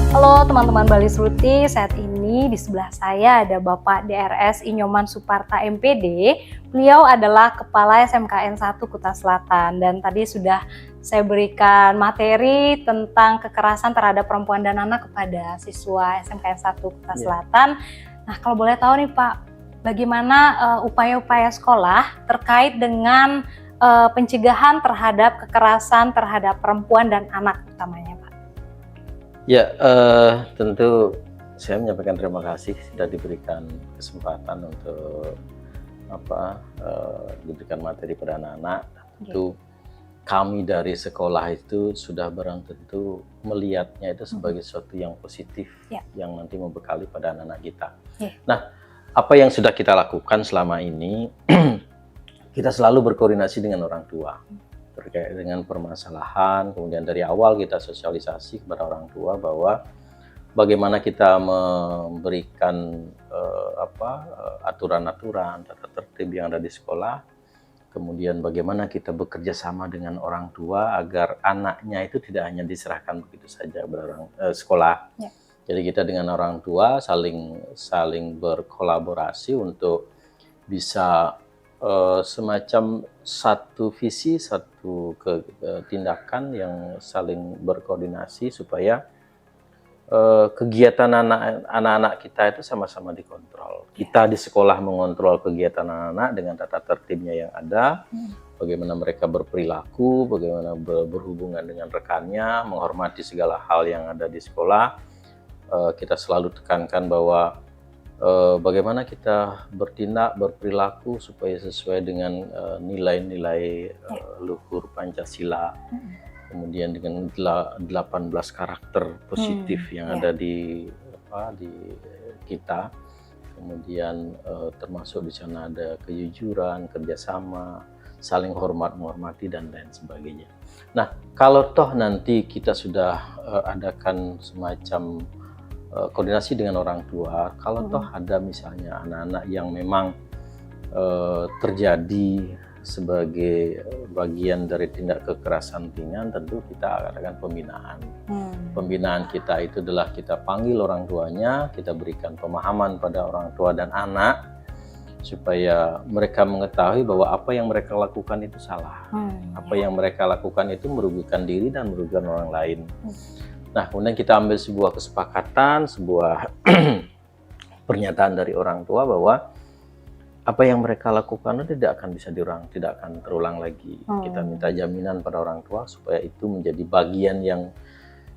Halo teman-teman Bali Sruti, saat ini di sebelah saya ada Bapak DRS Inyoman Suparta MPD. Beliau adalah Kepala SMKN 1 Kuta Selatan dan tadi sudah saya berikan materi tentang kekerasan terhadap perempuan dan anak kepada siswa SMKN 1 Kuta Selatan. Nah, kalau boleh tahu nih Pak, bagaimana upaya-upaya sekolah terkait dengan pencegahan terhadap kekerasan terhadap perempuan dan anak utamanya Pak? Ya, tentu saya menyampaikan terima kasih sudah diberikan kesempatan untuk diberikan materi pada anak-anak. Tentu kami dari sekolah itu sudah barang tentu melihatnya itu sebagai sesuatu yang positif yang nanti membekali pada anak-anak kita. Nah, apa yang sudah kita lakukan selama ini, kita selalu berkoordinasi dengan orang tua terkait dengan permasalahan, kemudian dari awal kita sosialisasi kepada orang tua bahwa bagaimana kita memberikan aturan-aturan, tata tertib yang ada di sekolah, kemudian bagaimana kita bekerja sama dengan orang tua agar anaknya itu tidak hanya diserahkan begitu saja kepada orang sekolah. Jadi kita dengan orang tua saling berkolaborasi untuk bisa semacam satu visi, satu tindakan yang saling berkoordinasi supaya kegiatan anak-anak kita itu sama-sama dikontrol. Kita di sekolah mengontrol kegiatan anak-anak dengan tata tertibnya yang ada, bagaimana mereka berperilaku, bagaimana berhubungan dengan rekannya, menghormati segala hal yang ada di sekolah. Kita selalu tekankan bahwa bagaimana kita bertindak, berperilaku supaya sesuai dengan nilai-nilai luhur Pancasila, kemudian dengan 18 karakter positif yang ada di kita, kemudian termasuk di sana ada kejujuran, kerjasama, saling hormat menghormati dan lain sebagainya. Nah, kalau toh nanti kita sudah adakan semacam koordinasi dengan orang tua, kalau toh ada misalnya anak-anak yang memang terjadi sebagai bagian dari tindak kekerasan ringan, tentu kita adakan pembinaan. Pembinaan kita itu adalah kita panggil orang tuanya, kita berikan pemahaman pada orang tua dan anak supaya mereka mengetahui bahwa apa yang mereka lakukan itu salah. Apa yang mereka lakukan itu merugikan diri dan merugikan orang lain. Nah, kemudian kita ambil sebuah kesepakatan, sebuah pernyataan dari orang tua bahwa apa yang mereka lakukan itu tidak akan bisa tidak akan terulang lagi. Kita minta jaminan pada orang tua supaya itu menjadi bagian yang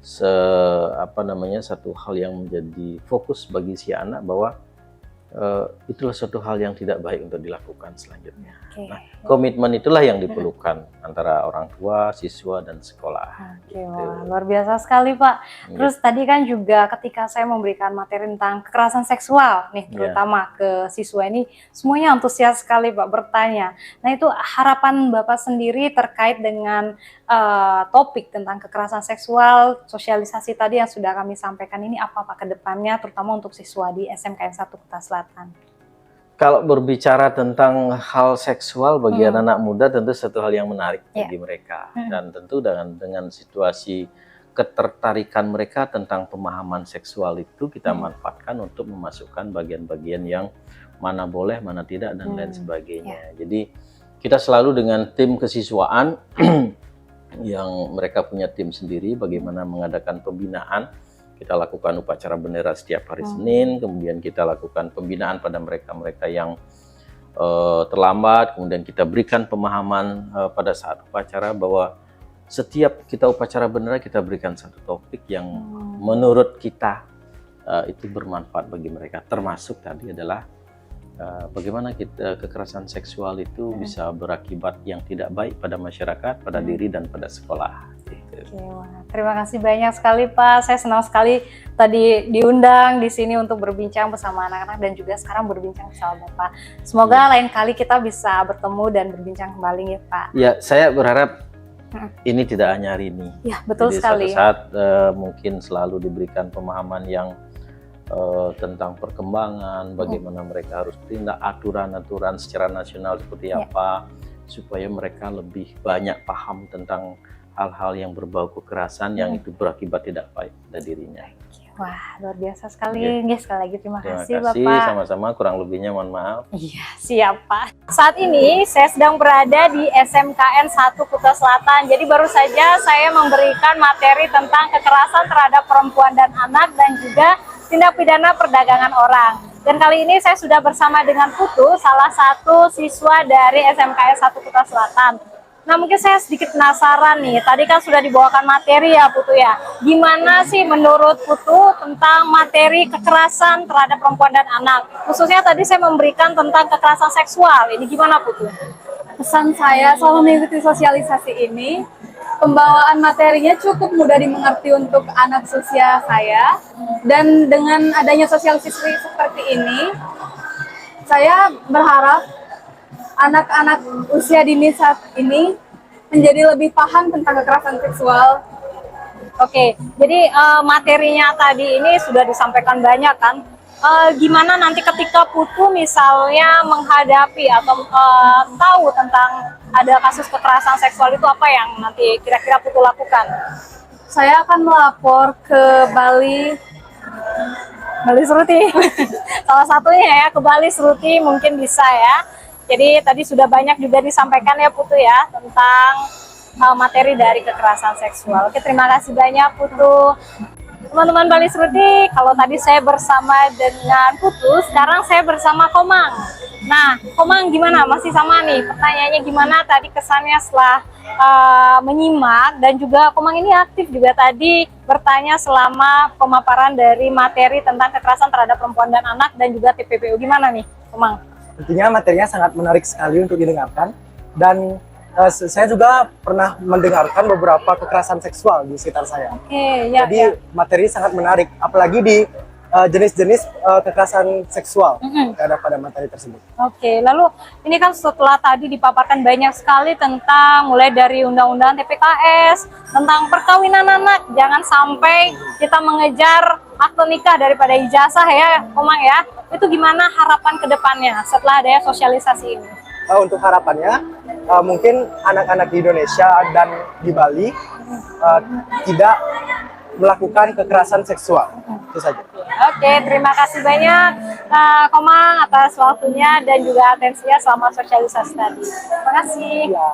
satu hal yang menjadi fokus bagi si anak bahwa itulah suatu hal yang tidak baik untuk dilakukan selanjutnya. Nah, komitmen itulah yang diperlukan antara orang tua, siswa, dan sekolah. Wah, luar biasa sekali Pak. Terus tadi kan juga ketika saya memberikan materi tentang kekerasan seksual nih, terutama ke siswa ini, semuanya antusias sekali Pak bertanya. Nah, itu harapan Bapak sendiri terkait dengan topik tentang kekerasan seksual, sosialisasi tadi yang sudah kami sampaikan ini apa Pak ke depannya, terutama untuk siswa di SMKN 1 Kuta Selatan? Kalau berbicara tentang hal seksual bagi anak-anak muda tentu satu hal yang menarik bagi mereka, dan tentu dengan situasi ketertarikan mereka tentang pemahaman seksual itu kita manfaatkan untuk memasukkan bagian-bagian yang mana boleh, mana tidak, dan lain sebagainya. Jadi kita selalu dengan tim kesiswaan yang mereka punya tim sendiri bagaimana mengadakan pembinaan. Kita lakukan upacara bendera setiap hari Senin, kemudian kita lakukan pembinaan pada mereka-mereka yang terlambat, kemudian kita berikan pemahaman pada saat upacara bahwa setiap kita upacara bendera kita berikan satu topik yang menurut kita itu bermanfaat bagi mereka, termasuk tadi adalah bagaimana kekerasan seksual itu bisa berakibat yang tidak baik pada masyarakat, pada diri dan pada sekolah. Terima kasih banyak sekali Pak. Saya senang sekali tadi diundang di sini untuk berbincang bersama anak-anak dan juga sekarang berbincang bersama Bapak. Semoga lain kali kita bisa bertemu dan berbincang kembali ya Pak. Ya, saya berharap ini tidak hanya hari ini. Ya, betul sekali. Suatu saat mungkin selalu diberikan pemahaman yang tentang perkembangan, bagaimana mereka harus tindak, aturan-aturan secara nasional seperti apa, supaya mereka lebih banyak paham tentang hal-hal yang berbau kekerasan yang itu berakibat tidak baik pada dirinya. Wah, luar biasa sekali. Oke. Sekali lagi terima Terima kasih kasih, Bapak. sama-sama, kurang lebihnya mohon maaf. Iya, siap Pak. Saat ini saya sedang berada di SMKN 1 Kuta Selatan. Jadi baru saja saya memberikan materi tentang kekerasan terhadap perempuan dan anak dan juga tindak pidana perdagangan orang. Dan kali ini saya sudah bersama dengan Putu, salah satu siswa dari SMKN 1 Kuta Selatan. Nah, mungkin saya sedikit penasaran nih, tadi kan sudah dibawakan materi ya Putu ya. Gimana sih menurut Putu tentang materi kekerasan terhadap perempuan dan anak? Khususnya tadi saya memberikan tentang kekerasan seksual, ini gimana Putu? Pesan saya selama mengikuti sosialisasi ini, pembawaan materinya cukup mudah dimengerti untuk anak usia saya. Dan dengan adanya sosialisasi seperti ini, saya berharap anak-anak usia dini saat ini menjadi lebih paham tentang kekerasan seksual. Oke, jadi materinya tadi ini sudah disampaikan banyak kan. Gimana nanti ketika Putu misalnya menghadapi atau tahu tentang ada kasus kekerasan seksual itu, apa yang nanti kira-kira Putu lakukan? Saya akan melapor ke Bali Seruti. Salah satunya ya ke Bali Seruti mungkin bisa ya. Jadi tadi sudah banyak juga disampaikan ya Putu ya tentang materi dari kekerasan seksual. Oke, terima kasih banyak Putu. Teman-teman Bali Seruti, kalau tadi saya bersama dengan Putu, sekarang saya bersama Komang. Nah, Komang gimana? Masih sama nih, pertanyaannya gimana tadi kesannya setelah menyimak, dan juga Komang ini aktif juga tadi bertanya selama pemaparan dari materi tentang kekerasan terhadap perempuan dan anak dan juga TPPU. Gimana nih, Komang? Tentunya materinya sangat menarik sekali untuk didengarkan, dan saya juga pernah mendengarkan beberapa kekerasan seksual di sekitar saya. Oke, ya. Jadi materi sangat menarik, apalagi di jenis-jenis kekerasan seksual terhadap pada materi tersebut. Oke, lalu ini kan setelah tadi dipaparkan banyak sekali tentang mulai dari undang-undang TPKS, tentang perkawinan anak, jangan sampai kita mengejar akte nikah daripada ijazah ya, Komang ya. Itu gimana harapan ke depannya setelah adanya sosialisasi ini? Untuk harapannya, mungkin anak-anak di Indonesia dan di Bali tidak melakukan kekerasan seksual. Itu saja. Oke, terima kasih banyak Komang atas waktunya dan juga atensinya selama sosialisasi tadi. Terima kasih. Ya.